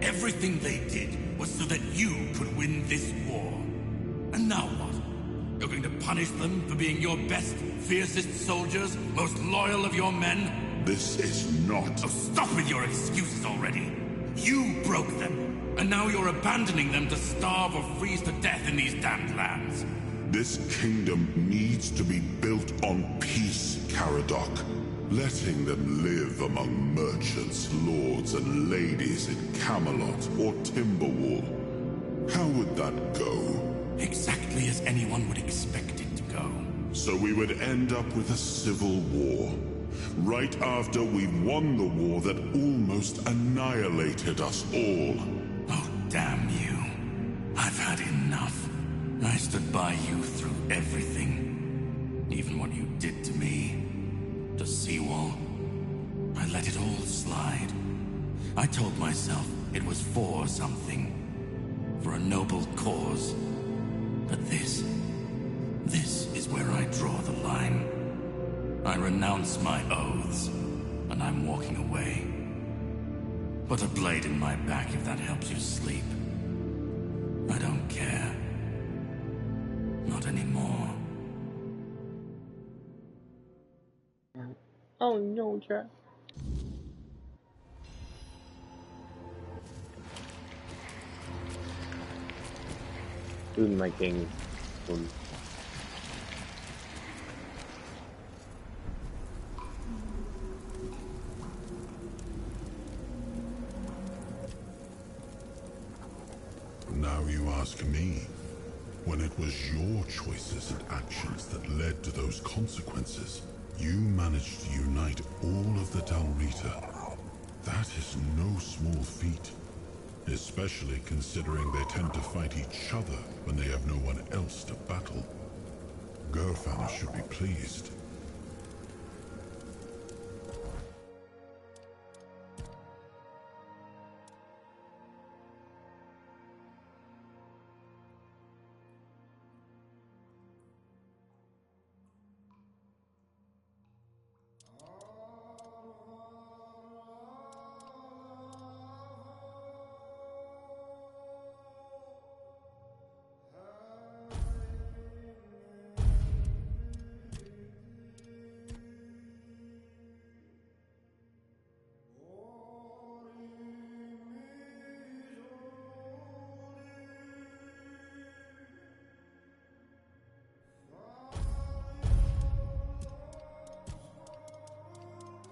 Everything they did was so that you could win this war. And now what? You're going to punish them for being your best, fiercest soldiers, most loyal of your men? This is not... Oh, stop with your excuses already. You broke them, and now you're abandoning them to starve or freeze to death in these damned lands. This kingdom needs to be built on peace, Caradoc. Letting them live among merchants, lords, and ladies in Camelot or Timberwall. How would that go? Exactly as anyone would expect it to go. So we would end up with a civil war. Right after we won the war that almost annihilated us all. Oh, damn you. I've had enough. I stood by you through everything. Even what you did to me. To Seawall. I let it all slide. I told myself it was for something. For a noble cause. But this is where I draw the line. I renounce my oaths, and I'm walking away. Put a blade in my back if that helps you sleep. I don't care. Not anymore. Oh no, Jack. Dude, my king. Now you ask me, when it was your choices and actions that led to those consequences, you managed to unite all of the Dalrita. That is no small feat, especially considering they tend to fight each other when they have no one else to battle. Gerfan should be pleased.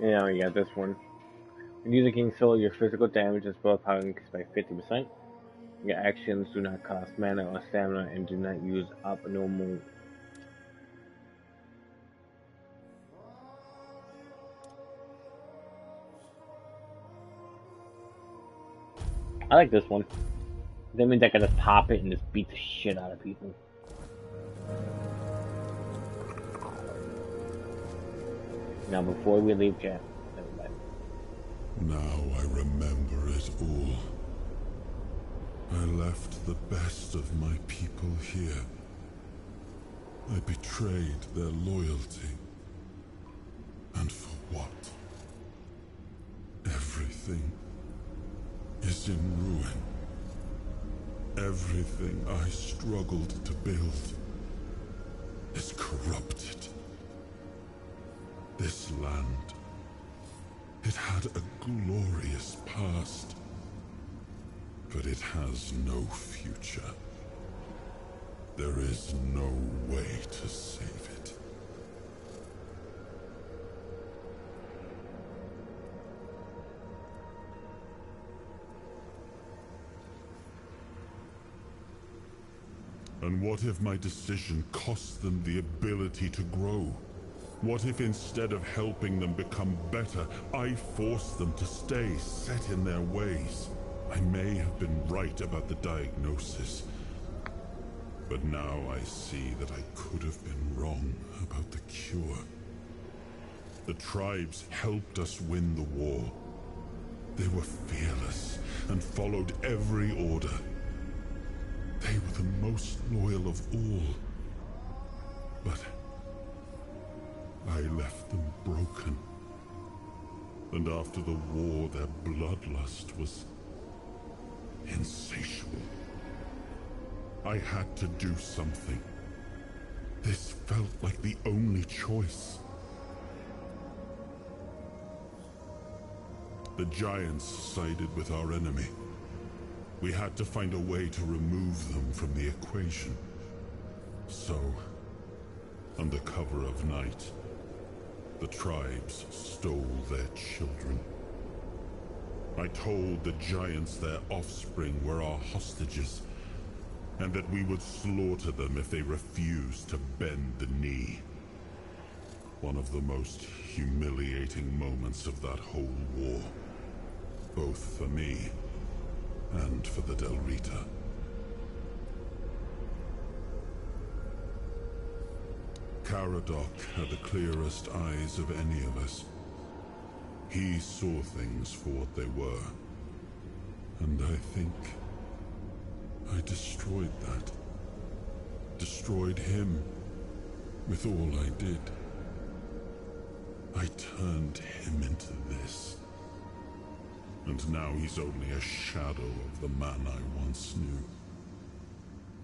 Yeah, we got this one. When using King Soul, your physical damage and spell power increases by 50%. Your actions do not cost mana or stamina and do not use up normal. I like this one. That means I can just pop it and just beat the shit out of people. Now, before we leave chat, everybody. Now I remember it all. I left the best of my people here. I betrayed their loyalty. And for what? Everything is in ruin. Everything I struggled to build is corrupted. This land, it had a glorious past, but it has no future. There is no way to save it. And what if my decision cost them the ability to grow? What if instead of helping them become better, I forced them to stay set in their ways? I may have been right about the diagnosis, but now I see that I could have been wrong about the cure. The tribes helped us win the war. They were fearless and followed every order. They were the most loyal of all. But I left them broken. And after the war, their bloodlust was insatiable. I had to do something. This felt like the only choice. The giants sided with our enemy. We had to find a way to remove them from the equation. So, under cover of night, the tribes stole their children. I told the giants their offspring were our hostages, and that we would slaughter them if they refused to bend the knee. One of the most humiliating moments of that whole war, both for me and for the Dalrita. Caradoc had the clearest eyes of any of us. He saw things for what they were, and I think I destroyed that. Destroyed him with all I did. I turned him into this. And now he's only a shadow of the man I once knew.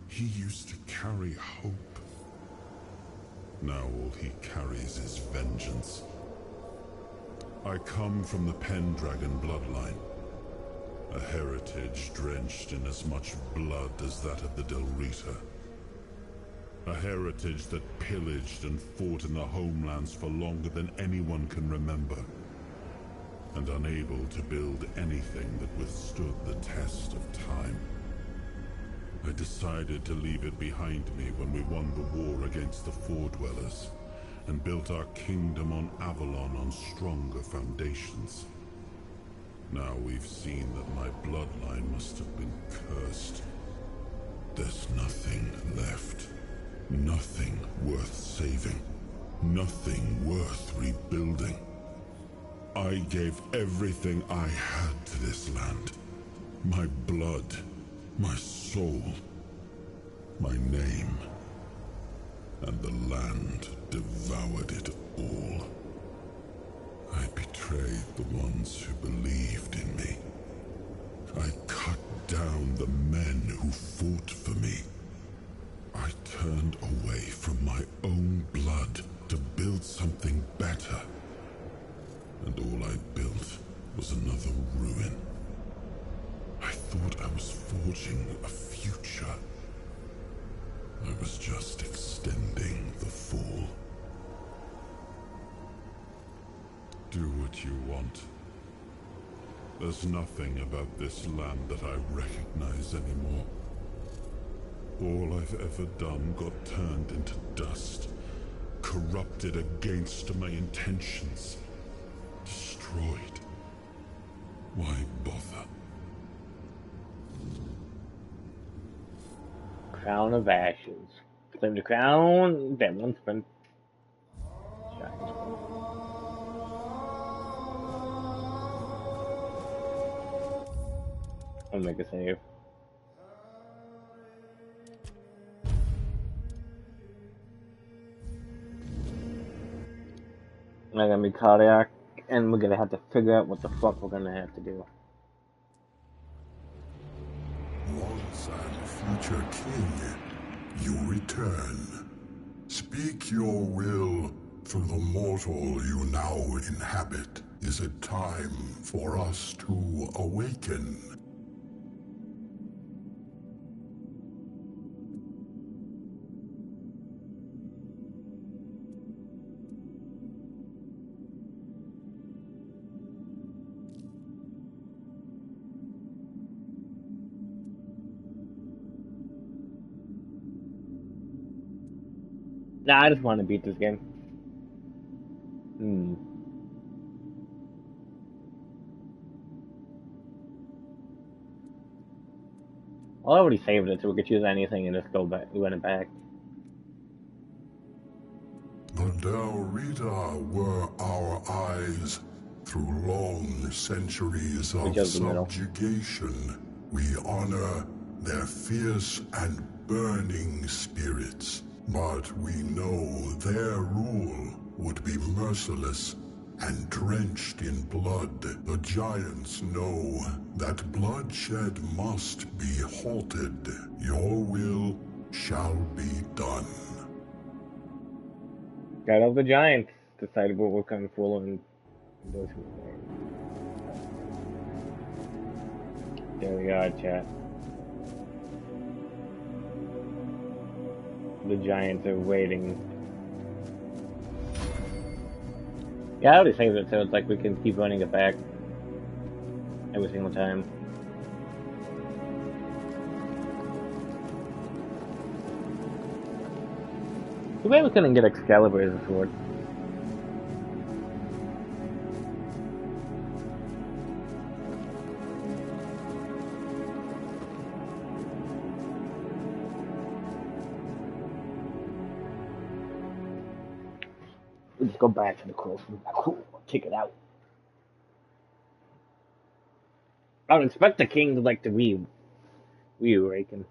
He used to carry hope. Now all he carries is vengeance. I come from the Pendragon bloodline, a heritage drenched in as much blood as that of the Del Rita. A heritage that pillaged and fought in the homelands for longer than anyone can remember, and unable to build anything that withstood the test of time. I decided to leave it behind me when we won the war against the Four Dwellers, and built our kingdom on Avalon on stronger foundations. Now we've seen that my bloodline must have been cursed. There's nothing left. Nothing worth saving. Nothing worth rebuilding. I gave everything I had to this land. My blood, my soul, my name. And the land devoured it all. I betrayed the ones who believed in me. I cut down the men who fought for me. I turned away from my own blood to build something better. And all I built was another ruin. I thought I was forging a future. I was just extending the fall. Do what you want. There's nothing about this land that I recognize anymore. All I've ever done got turned into dust, corrupted against my intentions, destroyed. Why bother? Crown of Ashes. Claim the crown that once been shine. I'll make a save. I'm gonna be cardiac, and we're gonna have to figure out what the fuck we're gonna have to do. Once and future king, you return. Speak your will through the mortal you now inhabit. Is it time for us to awaken? Nah, I just want to beat this game. I already saved it, so we could choose anything and just go back. We went it back. The Del Rita were our eyes through long centuries of subjugation. We honor their fierce and burning spirits, but we know their rule would be merciless and drenched in blood. The giants know that bloodshed must be halted. Your will shall be done. Got all the giants. Decided what we're kind of full and those who there we are, chat. The giants are waiting. Yeah, I already saved it, so it's like we can keep running it back every single time. Too bad we couldn't get Excalibur as a sword. We'll just go back to the cross. Cool, take it out. I would expect the king to like to reawaken.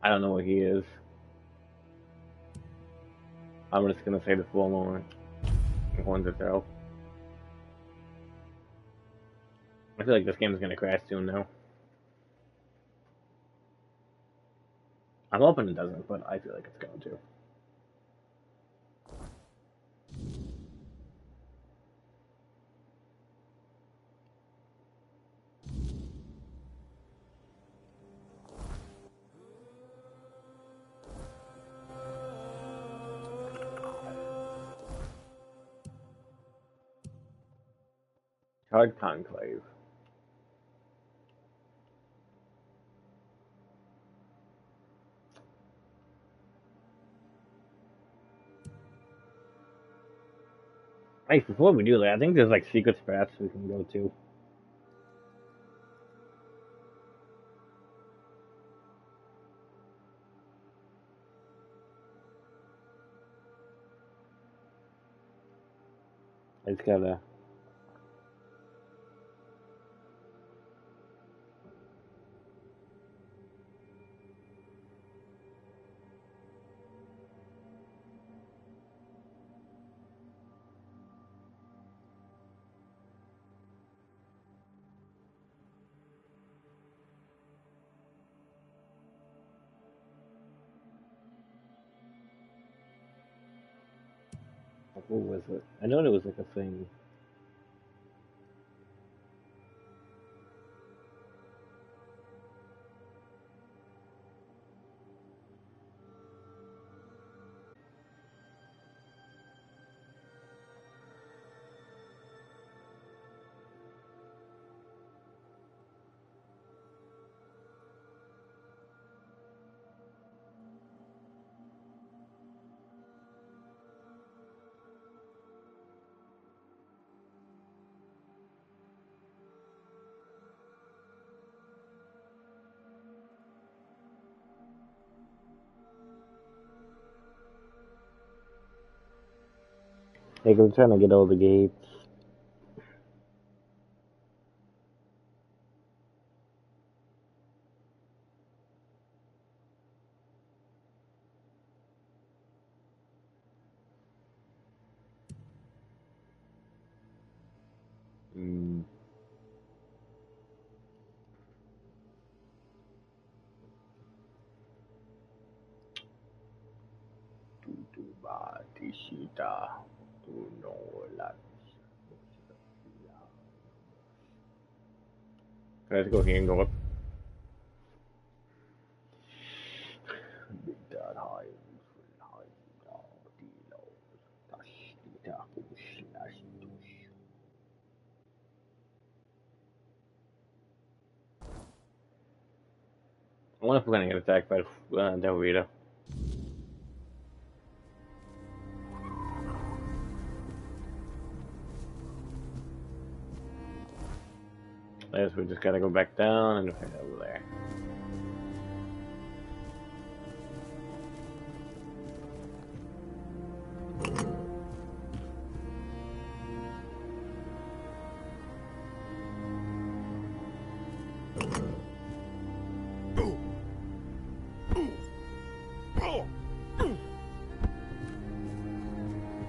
I don't know what he is. I'm just gonna say the full moment. Horns to throw. I feel like this game is gonna crash soon now. I'm hoping it doesn't, but I feel like it's going to. Hard Conclave. Hey, before we do that, I think there's like secret spots we can go to. I just gotta. What was it? I know there was like a thing. Like I'm trying to get all the gates. Mm. Let's go here and go up. I wonder if we're gonna get attacked by Del Rita. I guess we just gotta go back down and head over there.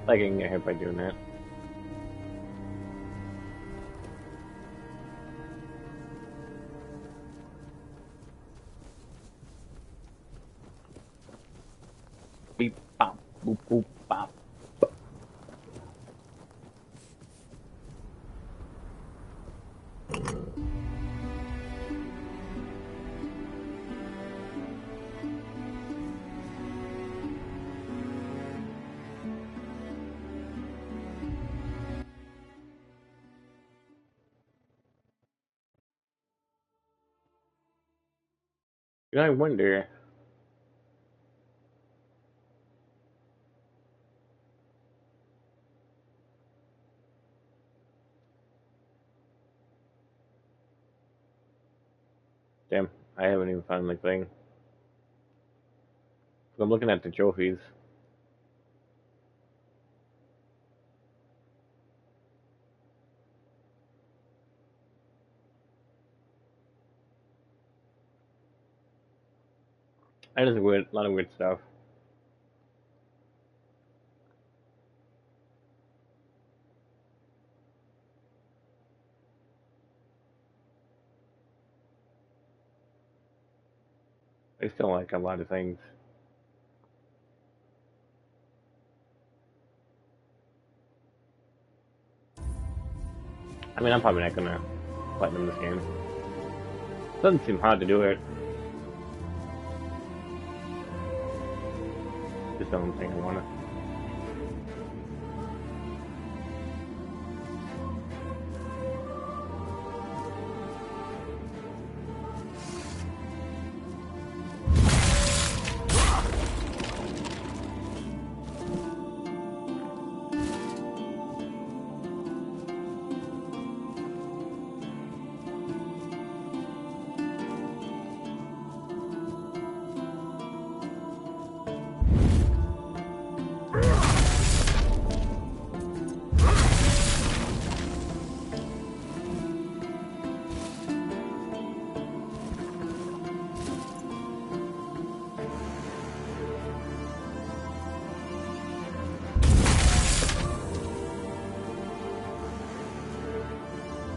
I can get hit by doing that. Beep, bop, boop, boop, bop. I wonder. Damn, I haven't even found my thing. I'm looking at the trophies. That is weird. A lot of weird stuff. I still like a lot of things. I mean, I'm probably not gonna platinum this game. Doesn't seem hard to do it. Just don't think I wanna.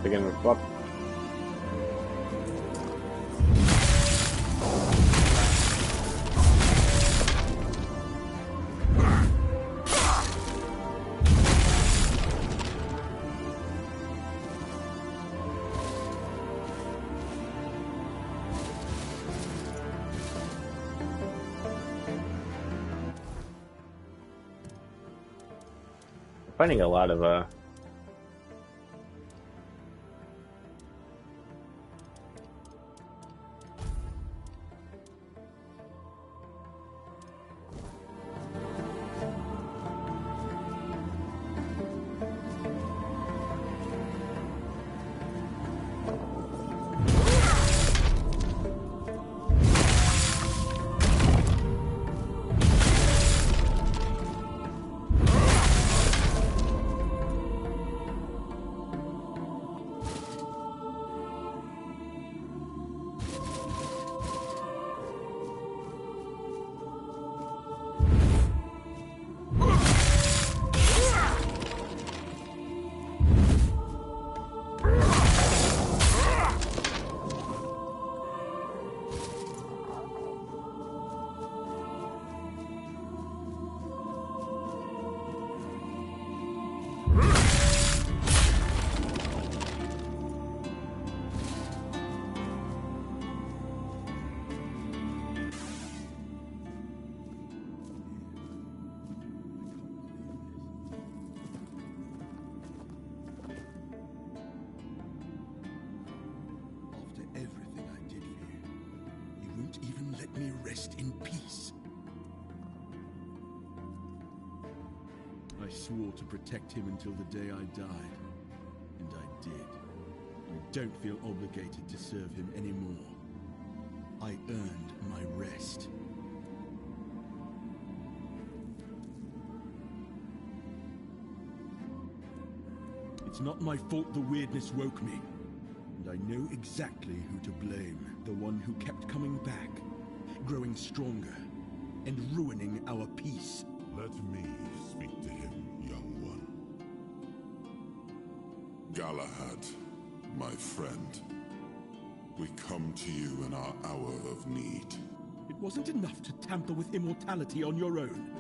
Begin with flop. Finding a lot of Me rest in peace. I swore to protect him until the day I died, and I did. I don't feel obligated to serve him anymore. I earned my rest. It's not my fault the weirdness woke me, and I know exactly who to blame. The one who kept coming back, growing stronger, and ruining our peace. Let me speak to him, young one. Galahad, my friend, we come to you in our hour of need. It wasn't enough to tamper with immortality on your own.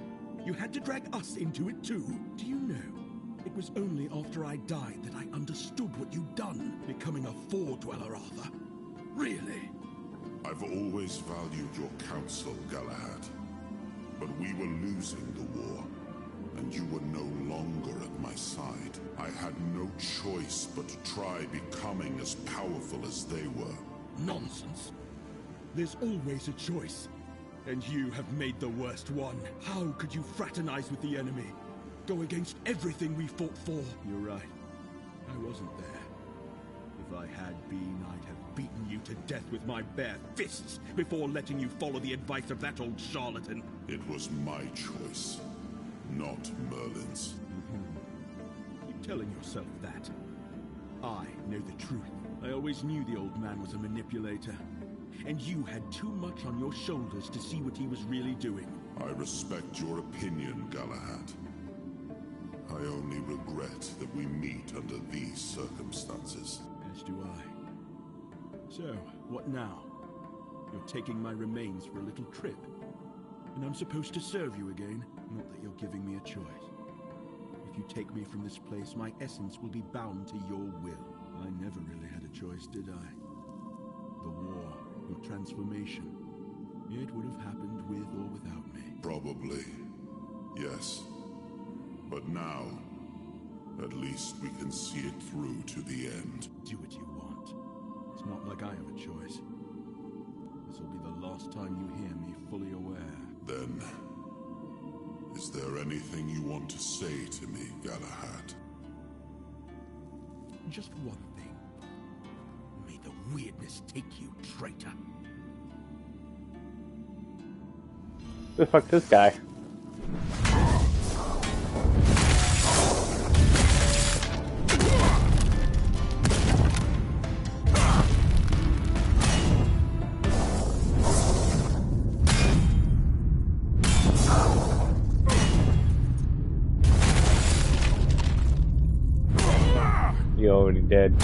You had to drag us into it too. Do you know, it was only after I died that I understood what you'd done, becoming a Four-Dweller, Arthur. Really? I've always valued your counsel, Galahad. But we were losing the war, and you were no longer at my side. I had no choice but to try becoming as powerful as they were. Nonsense. There's always a choice, and you have made the worst one. How could you fraternize with the enemy? Go against everything we fought for? You're right. I wasn't there. If I had been, I'd have beaten you to death with my bare fists before letting you follow the advice of that old charlatan. It was my choice, not Merlin's. Keep telling yourself that. I know the truth. I always knew the old man was a manipulator. and you had too much on your shoulders to see what he was really doing. I respect your opinion, Galahad. I only regret that we meet under these circumstances. As do I. So, what now? You're taking my remains for a little trip. And I'm supposed to serve you again? Not that you're giving me a choice. If you take me from this place, my essence will be bound to your will. I never really had a choice, did I? The war, your transformation. It would have happened with or without me. Probably. Yes. But now, at least we can see it through to the end. Do what you want. It's not like I have a choice. This will be the last time you hear me fully aware. Then, is there anything you want to say to me, Galahad? Just one thing. May the weirdness take you, traitor. Who the fuck's this guy? You already dead.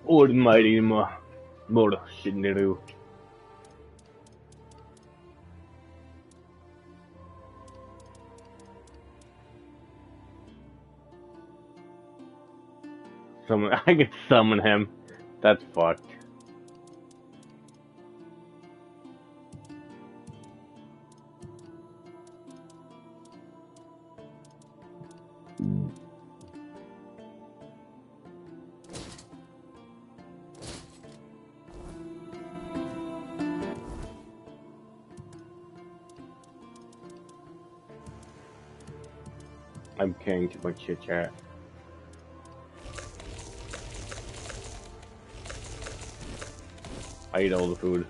Almighty Moro Shinru. I can summon him. That's fucked. I'm carrying too much chit chat. I eat all the food.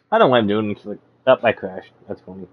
I don't know why I'm doing this. Like, I crashed. That's funny.